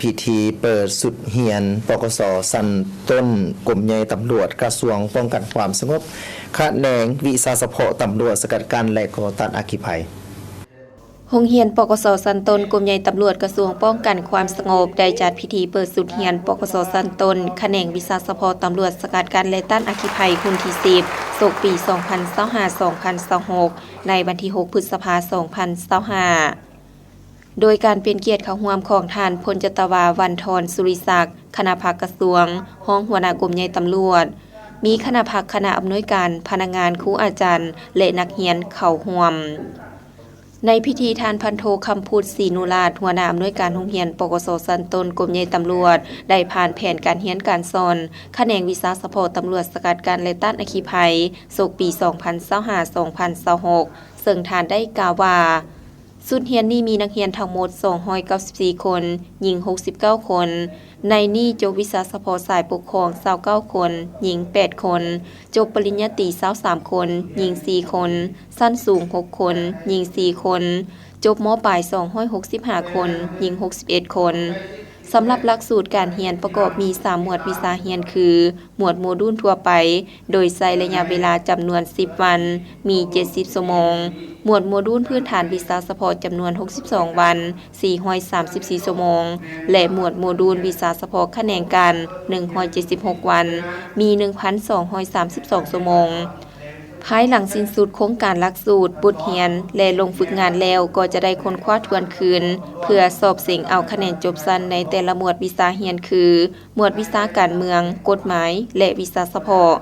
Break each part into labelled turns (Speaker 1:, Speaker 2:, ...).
Speaker 1: พิธีเปิดสุดเฮียนปกส.สันต้นกรมใหญ่ตำรวจกระทรวงป้องกันความสงบแขนงวิสาสะเพาะตำรวจสกัดกั้นและก่อต้านอัคคีภัย
Speaker 2: โรงเรียนปกส.สันตนกรมใหญ่ตำรวจกระทรวงป้องกันความสงบได้จัดพิธีเปิดสุดเรียนปกส.สันตนแขนงวิสาสะเพาะตำรวจสกัดกั้นและต้านอัคคีภัยคุณที่10ศกปี 2025-2026 ในวันที่ 6 พฤษภาคม 2025 โดยการเป็นเกียรติเข้าร่วมของท่านพลจตวาวันทรสุริศักดิ์คณะพักกระทรวงห้องหัวหน้ากรมใหญ่ตำรวจมีคณะพักคณะอำนวยการพนักงานครูอาจารย์และนักเรียนเข้าร่วมในพิธีทานพันโทคำพูดศรีนุราชหัวหน้าอำนวยการโรงเรียนปกส.สันตนกรมใหญ่ตำรวจได้ผ่านแผนการเรียนการสอนแขนงวิสาสะเพาะตำรวจสกัดกั้นและต้านอัคคีภัยศกปี 2025-2026 ซึ่งท่านได้กล่าวว่าสุดเรียนนี้มีนักเรียนทั้งหมด294คนหญิง69คนในนี้จบวิสาสะเพาะสายปกครอง29คนหญิง8คนจบปริญญาตรี23คนหญิง4คนสั้นสูง6คนหญิง4คนจบม.ปลาย265คนหญิง61คนสำหรับหลักสูตรการเรียนประกอบมี3หมวดวิชาเรียนคือหมวดโมดูลทั่วไปโดยใช้ระยะเวลาจำนวน10วันมี70ชั่วโมงหมวดโมดูลพื้นฐานวิสาสะเพาะจำนวน62วัน434ชั่วโมงและหมวดโมดูลวิสาสะเพาะแขนงการ176วันมี 1,232 ชั่วโมงภายหลังสิ้นสุดโครงการหลักสูตรบทเรียนและลงฝึกงานแล้วก็จะได้ค้นคว้าทวนคืนเพื่อสอบเสียงเอาคะแนนจบสั้นในแต่ละหมวดวิชาเรียนคือหมวดวิชาการเมืองกฎหมายและวิสาสะเพาะ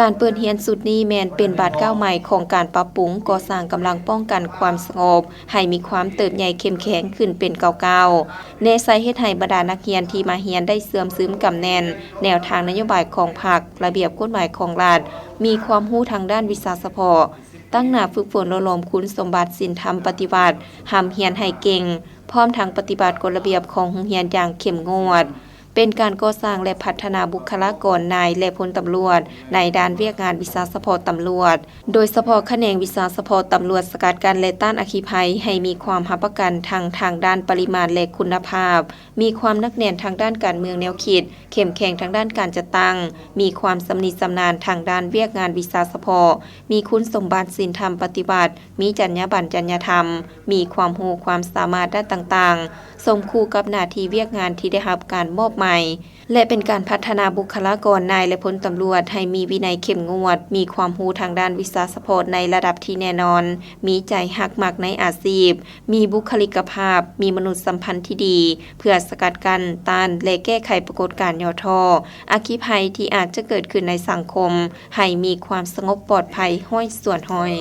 Speaker 2: การเปิดเรียนสุดนี้แมนเป็นบาทก้าวใหม่ของการปรับปรุงก่อสร้างกำลังป้องกันความสงบให้มีความเติบใหญ่เข้มแข็งขึ้นเป็นเก่าๆในใส่เฮ็ดให้บรรดานักเรียนที่มาเรียนได้เสื่อมซึมกำแน่นแนวทางนโยบายของพรรคระเบียบกฎหมายของรัฐมีความรู้ทางด้านวิสาสะเพาะตั้งหน้าฝึกฝนอบรมคุณสมบัติศีลธรรมปฏิบัติห้ามเรียนให้เก่งพร้อมทั้งปฏิบัติกฎระเบียบของโรงเรียนอย่างเข้มงวดเป็นการก่อสร้างและพัฒนาบุคลากรนายและพลตำรวจในด้านเวียกงานวิสาสะเพาะตำรวจโดยเฉพาะแขนงวิสาสะเพาะตำรวจสกัดกั้นและต้านอัคคีภัยให้มีความรับประกันทางด้านปริมาณและคุณภาพมีความนักแน่นทางด้านการเมืองแนวคิดเข้มแข็งทางด้านการจัดตั้งมีความสำนิชำนาญทางด้านเวียกงานวิสาสะเพาะมีคุณสมบัติศีลธรรมปฏิบัติมีจรรยาบรรณจรรยธรรมมีความรู้ความสามารถด้านต่างๆสมคู่กับหน้าที่เวียกงานที่ได้รับการมอบหมายและเป็นการพัฒนาบุคลากรนายและพลตำรวจให้มีวินัยเข้มงวดมีความรู้ทางด้านวิสาสะเพาะในระดับที่แน่นอนมีใจฮักมักในอาชีพมีบุคลิกภาพมีมนุษยสัมพันธ์ที่ดีเพื่อสกัดกั้นต้านและแก้ไขปรากฏการณ์ย่อท้ออัคคีภัยที่อาจจะเกิดขึ้นในสังคมให้มีความสงบปลอดภัยห้อยส่วนห้อย